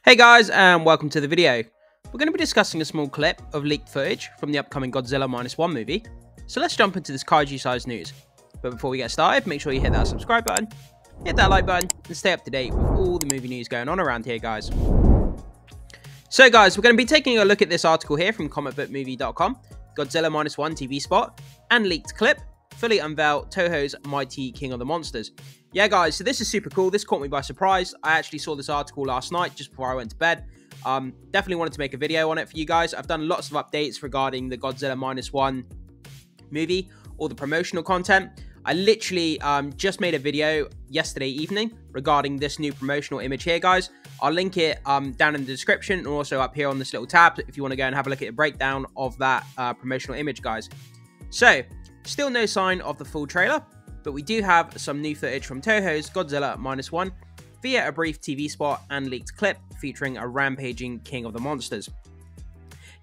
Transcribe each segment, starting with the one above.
Hey guys, and welcome to the video. We're going to be discussing a small clip of leaked footage from the upcoming Godzilla Minus One movie. So let's jump into this kaiju-sized news. But before we get started, make sure you hit that subscribe button, hit that like button, and stay up to date with all the movie news going on around here, guys. So guys, we're going to be taking a look at this article here from comicbookmovie.com, Godzilla Minus One TV spot, and leaked clip, fully unveil TOHO's Mighty King of the Monsters. Yeah guys, so this is super cool. This caught me by surprise. I actually saw this article last night just before I went to bed. Definitely wanted to make a video on it for you guys. I've done lots of updates regarding the Godzilla Minus One movie, all the promotional content. I literally just made a video yesterday evening regarding this new promotional image here, guys. I'll link it down in the description and also up here on this little tab if you want to go and have a look at a breakdown of that promotional image, guys. So, still no sign of the full trailer, but we do have some new footage from TOHO's Godzilla Minus One via a brief TV spot and leaked clip featuring a rampaging king of the monsters.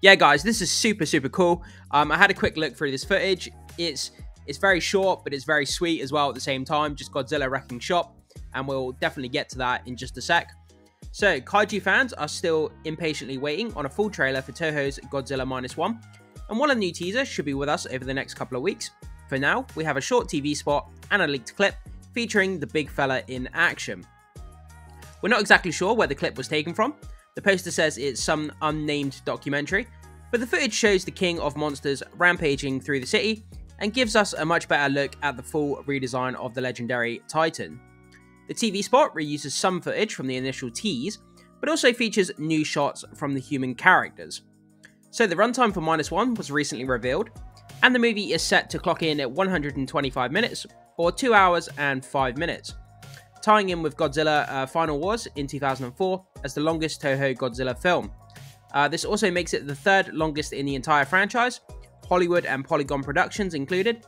Yeah guys, this is super cool. I had a quick look through this footage. It's very short, but it's very sweet as well at the same time. Just Godzilla wrecking shop, and we'll definitely get to that in just a sec. So, Kaiju fans are still impatiently waiting on a full trailer for TOHO's Godzilla Minus One, and while a new teaser should be with us over the next couple of weeks, for now, we have a short TV spot and a leaked clip featuring the big fella in action. We're not exactly sure where the clip was taken from. The poster says it's some unnamed documentary, but the footage shows the king of monsters rampaging through the city and gives us a much better look at the full redesign of the legendary Titan. The TV spot reuses some footage from the initial tease, but also features new shots from the human characters. So the runtime for Minus One was recently revealed, and the movie is set to clock in at 125 minutes, or 2 hours and 5 minutes, tying in with Godzilla Final Wars in 2004 as the longest TOHO Godzilla film. This also makes it the third longest in the entire franchise, Hollywood and Polygon Productions included,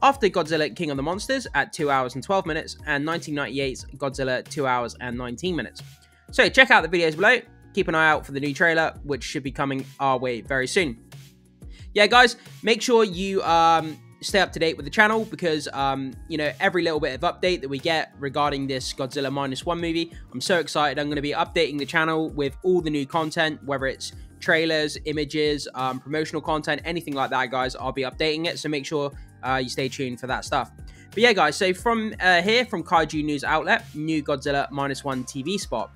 after Godzilla King of the Monsters at 2 hours and 12 minutes, and 1998's Godzilla 2 hours and 19 minutes. So check out the videos below, keep an eye out for the new trailer, which should be coming our way very soon. Yeah guys, make sure you stay up to date with the channel because, you know, every little bit of update that we get regarding this Godzilla Minus One movie, I'm so excited. I'm going to be updating the channel with all the new content, whether it's trailers, images, promotional content, anything like that, guys. I'll be updating it, so make sure you stay tuned for that stuff. But yeah, guys, so from here, from Kaiju News Outlet, new Godzilla Minus One TV spot.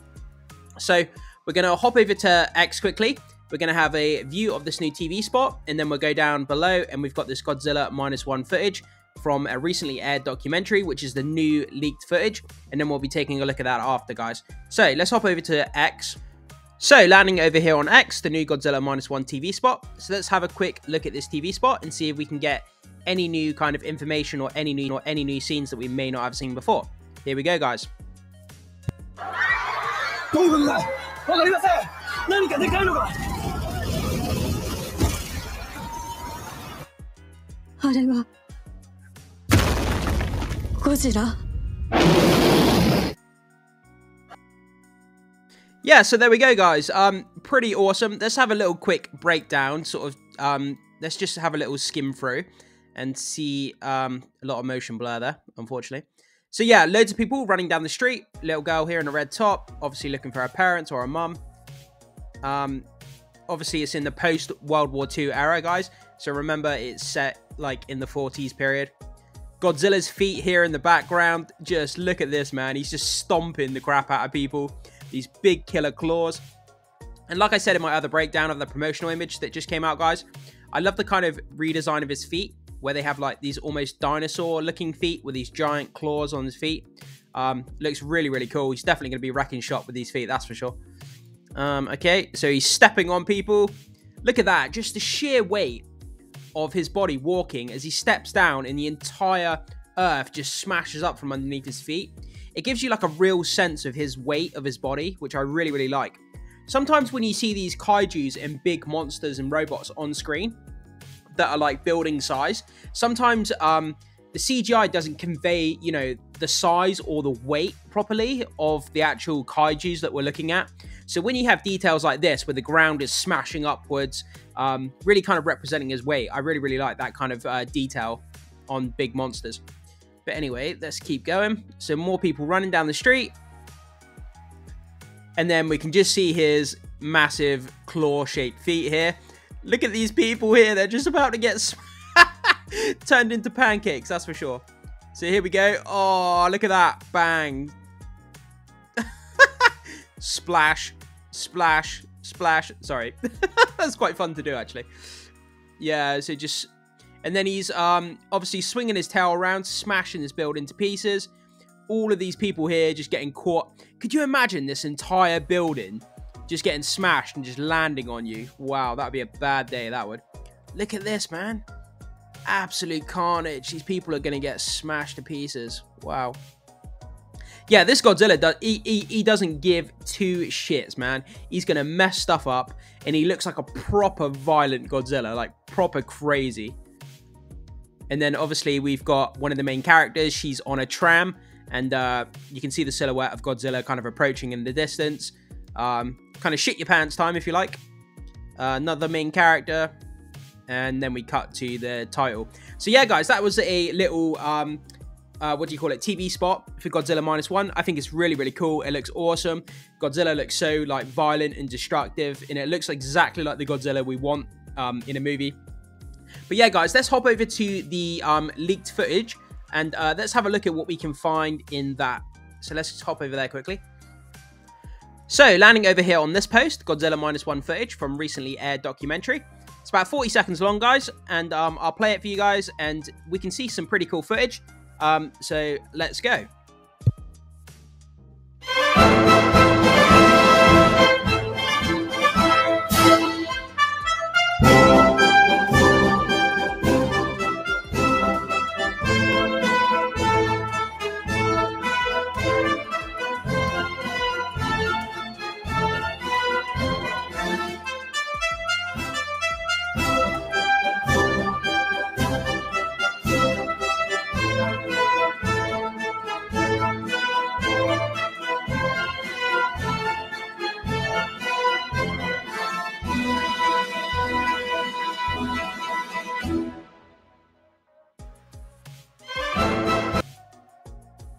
So we're going to hop over to X quickly. We're going to have a view of this new TV spot, and then we'll go down below, and we've got this Godzilla Minus One footage from a recently aired documentary, which is the new leaked footage, and then we'll be taking a look at that after, guys. So let's hop over to X. So landing over here on X, the new Godzilla Minus One TV spot. So let's have a quick look at this TV spot and see if we can get any new kind of information or any new scenes that we may not have seen before. Here we go, guys. あれはゴジラ? Yeah, so there we go, guys. Pretty awesome. Let's have a little quick breakdown, sort of. Let's just have a little skim through and see a lot of motion blur there, unfortunately. So yeah, loads of people running down the street. Little girl here in a red top, obviously looking for her parents or her mum. Obviously, it's in the post-World War II era, guys. So remember, it's set like in the 40s period. Godzilla's feet here in the background. Just look at this, man. He's just stomping the crap out of people. These big killer claws. And like I said in my other breakdown of the promotional image that just came out, guys, I love the kind of redesign of his feet, where they have like these almost dinosaur-looking feet with these giant claws on his feet. Looks really cool. He's definitely going to be wrecking shop with these feet, that's for sure. Okay, so he's stepping on people. Look at that. Just the sheer weight of his body walking as he steps down, and the entire earth just smashes up from underneath his feet. It gives you like a real sense of his weight of his body, which I really like. Sometimes when you see these kaijus and big monsters and robots on screen that are like building size, sometimes the CGI doesn't convey, you know, the size or the weight properly of the actual kaijus that we're looking at. So when you have details like this, where the ground is smashing upwards, really kind of representing his weight, I really like that kind of detail on big monsters. But anyway, let's keep going. So more people running down the street. And then we can just see his massive claw-shaped feet here. Look at these people here. They're just about to get turned into pancakes, that's for sure. So here we go. Oh, look at that. Bang. Splash, splash, splash. Sorry. That's quite fun to do, actually. Yeah, so just... And then he's obviously swinging his tail around, smashing this building to pieces. All of these people here just getting caught. Could you imagine this entire building just getting smashed and just landing on you? Wow, that would be a bad day, that would. Look at this, man. Absolute carnage. These people are going to get smashed to pieces. Wow. Yeah, this Godzilla, he doesn't give two shits, man. He's going to mess stuff up, and he looks like a proper violent Godzilla, like proper crazy. And then, obviously, we've got one of the main characters. She's on a tram, and you can see the silhouette of Godzilla kind of approaching in the distance. Kind of shit your pants time, if you like. Another main character. And then we cut to the title. So yeah, guys, that was a little, what do you call it, TV spot for Godzilla Minus One. I think it's really, really cool. It looks awesome. Godzilla looks so, like, violent and destructive. And it looks exactly like the Godzilla we want in a movie. But yeah, guys, let's hop over to the leaked footage. And let's have a look at what we can find in that. So let's just hop over there quickly. So, landing over here on this post, Godzilla Minus One footage from recently aired documentary. It's about 40 seconds long, guys, and I'll play it for you guys, and we can see some pretty cool footage. So let's go.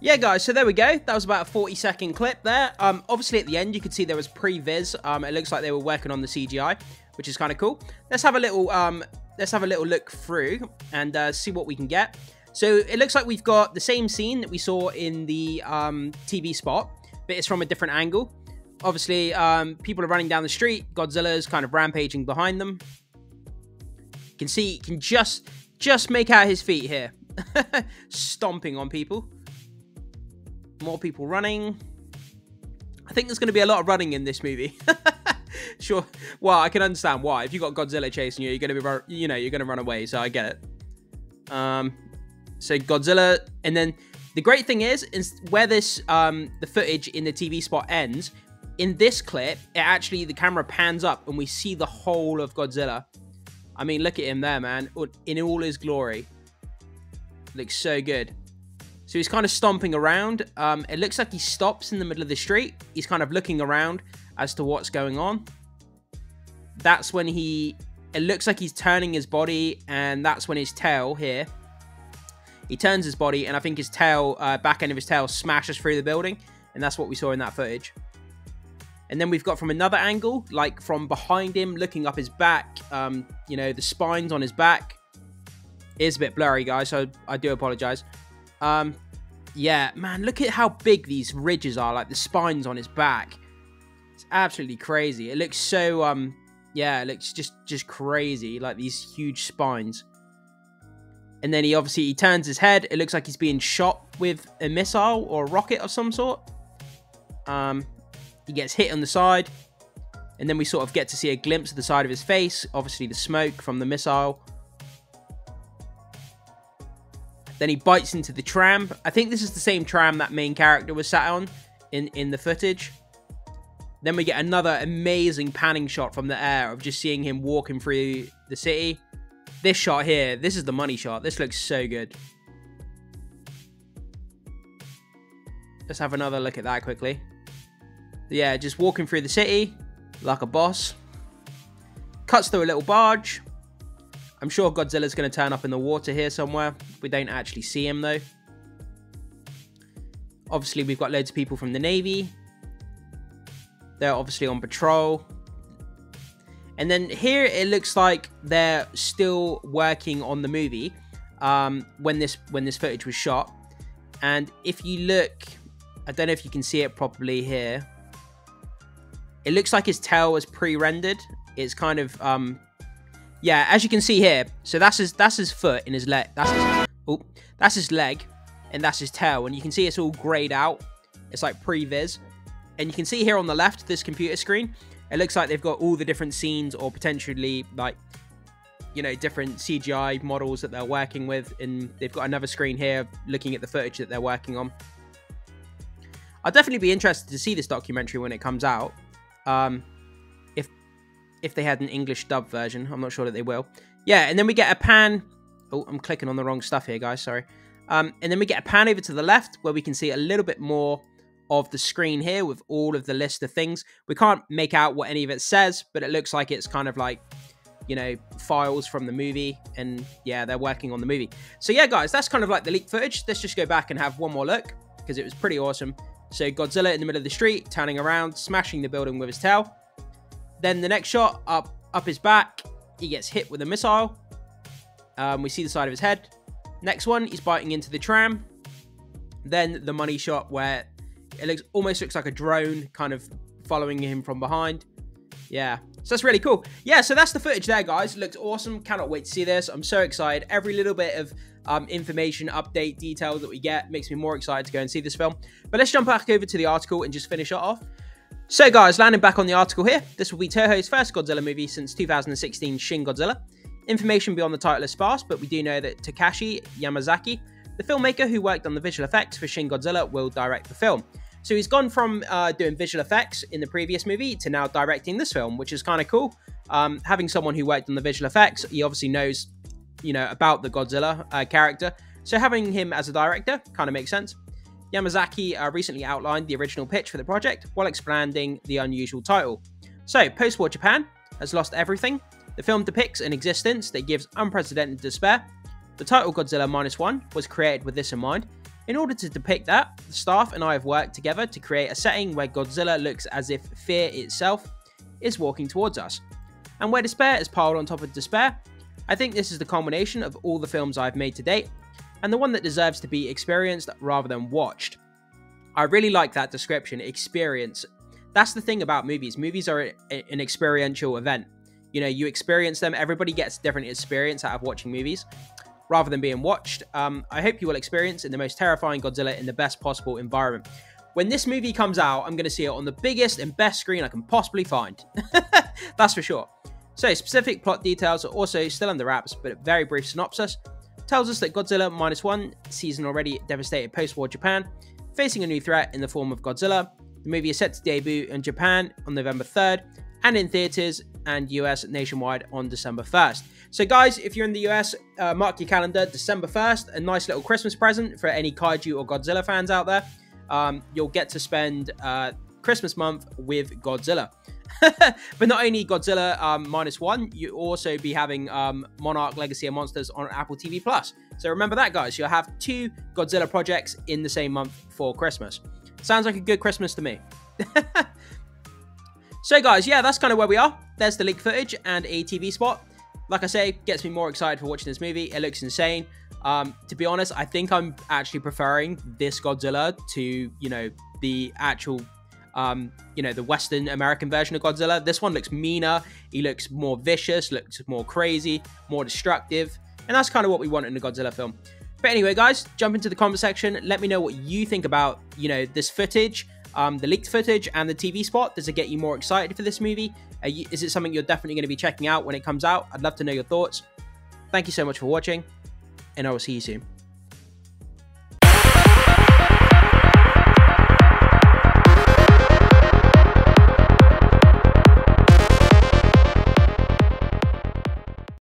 Yeah, guys, so there we go. That was about a 40-second clip there. Obviously, at the end, you could see there was pre-viz. It looks like they were working on the CGI, which is kind of cool. Let's have a little look through and see what we can get. So it looks like we've got the same scene that we saw in the TV spot, but it's from a different angle. Obviously, people are running down the street. Godzilla's kind of rampaging behind them. You can see, you can just make out his feet here, stomping on people. More people running. I think there's going to be a lot of running in this movie. Sure. Well, I can understand why. If you've got Godzilla chasing you, you're going to be, you're going to run away. So I get it. So Godzilla, and then the great thing is where this the footage in the TV spot ends. In this clip, the camera pans up and we see the whole of Godzilla. I mean, look at him there, man, in all his glory. Looks so good. So he's kind of stomping around. It looks like he stops in the middle of the street. He's kind of looking around as to what's going on. That's when it looks like he's turning his body, and that's when his tail here. He turns his body, and I think his tail, back end of his tail smashes through the building, and that's what we saw in that footage. And then we've got from another angle, like from behind him, looking up his back, the spines on his back. It is a bit blurry, guys, so I do apologize. Yeah, man, look at how big these ridges are, like the spines on his back. It's absolutely crazy. It looks so, yeah, it looks just crazy, like these huge spines. And then he turns his head. It looks like he's being shot with a missile or a rocket of some sort. He gets hit on the side. And then we sort of get to see a glimpse of the side of his face. Obviously the smoke from the missile. Then he bites into the tram. I think this is the same tram that main character was sat on in the footage. Then we get another amazing panning shot from the air of just seeing him walking through the city. This shot here, this is the money shot. This looks so good. Let's have another look at that quickly. Yeah, just walking through the city like a boss. Cuts through a little barge. I'm sure Godzilla's going to turn up in the water here somewhere. We don't actually see him, though. Obviously, we've got loads of people from the Navy. They're obviously on patrol. And then here it looks like they're still working on the movie when this footage was shot. And if you look, I don't know if you can see it properly here. It looks like his tail was pre-rendered. It's kind of yeah, as you can see here. So that's his foot in his leg. That's his leg, and that's his tail. And you can see it's all grayed out. It's like pre-viz. And you can see here on the left, this computer screen, it looks like they've got all the different scenes or potentially like, you know, different CGI models that they're working with. And they've got another screen here looking at the footage that they're working on. I'll definitely be interested to see this documentary when it comes out. If they had an English dub version. I'm not sure that they will. Yeah, and then we get a pan. Oh, I'm clicking on the wrong stuff here, guys. Sorry. And then we get a pan over to the left where we can see a little bit more of the screen here with all of the list of things. We can't make out what any of it says, but it looks like it's kind of like, you know, files from the movie. And yeah, they're working on the movie. So yeah, guys, that's kind of like the leaked footage. Let's just go back and have one more look because it was pretty awesome. So Godzilla in the middle of the street, turning around, smashing the building with his tail. Then the next shot, up his back, he gets hit with a missile. We see the side of his head. Next one, he's biting into the tram. Then the money shot where it almost looks like a drone kind of following him from behind. Yeah, so that's really cool. Yeah, so that's the footage there, guys. It looks awesome. Cannot wait to see this. I'm so excited. Every little bit of information, update, details that we get makes me more excited to go and see this film. But let's jump back over to the article and just finish it off. So guys, landing back on the article here, this will be TOHO's first Godzilla movie since 2016 Shin Godzilla. Information beyond the title is sparse, but we do know that Takashi Yamazaki, the filmmaker who worked on the visual effects for Shin Godzilla, will direct the film. So he's gone from doing visual effects in the previous movie to now directing this film, which is kind of cool. Having someone who worked on the visual effects, he obviously knows, you know, about the Godzilla character. So having him as a director kind of makes sense. Yamazaki recently outlined the original pitch for the project while expanding the unusual title. So, post-war Japan has lost everything. The film depicts an existence that gives unprecedented despair. The title Godzilla Minus One was created with this in mind. In order to depict that, the staff and I have worked together to create a setting where Godzilla looks as if fear itself is walking towards us. And where despair is piled on top of despair, I think this is the culmination of all the films I've made to date, and the one that deserves to be experienced rather than watched. I really like that description, experience. That's the thing about movies. Movies are an experiential event. You know, you experience them. Everybody gets a different experience out of watching movies rather than being watched. I hope you will experience in the most terrifying Godzilla in the best possible environment. When this movie comes out, I'm going to see it on the biggest and best screen I can possibly find. That's for sure. So, specific plot details are also still under wraps, but a very brief synopsis tells us that Godzilla Minus One sees an already devastated post-war Japan facing a new threat in the form of Godzilla. The movie is set to debut in Japan on November 3rd and in theaters and US nationwide on December 1st. So guys, if you're in the US, mark your calendar, December 1st, a nice little Christmas present for any Kaiju or Godzilla fans out there. You'll get to spend Christmas month with Godzilla. But not only Godzilla Minus One, you'll also be having Monarch Legacy of Monsters on Apple TV+. So remember that, guys. You'll have 2 Godzilla projects in the same month for Christmas. Sounds like a good Christmas to me. So guys, yeah, that's kind of where we are. There's the leaked footage and a TV spot. Like I say, gets me more excited for watching this movie. It looks insane. To be honest, I think I'm actually preferring this Godzilla to, you know, the actual... you know, the Western American version of Godzilla. This one looks meaner, he looks more vicious, looks more crazy, more destructive, and that's kind of what we want in a Godzilla film. But anyway, guys, jump into the comment section, let me know what you think about, you know, this footage, the leaked footage and the TV spot. Does it get you more excited for this movie? Is it something you're definitely going to be checking out when it comes out? I'd love to know your thoughts. Thank you so much for watching, and I will see you soon.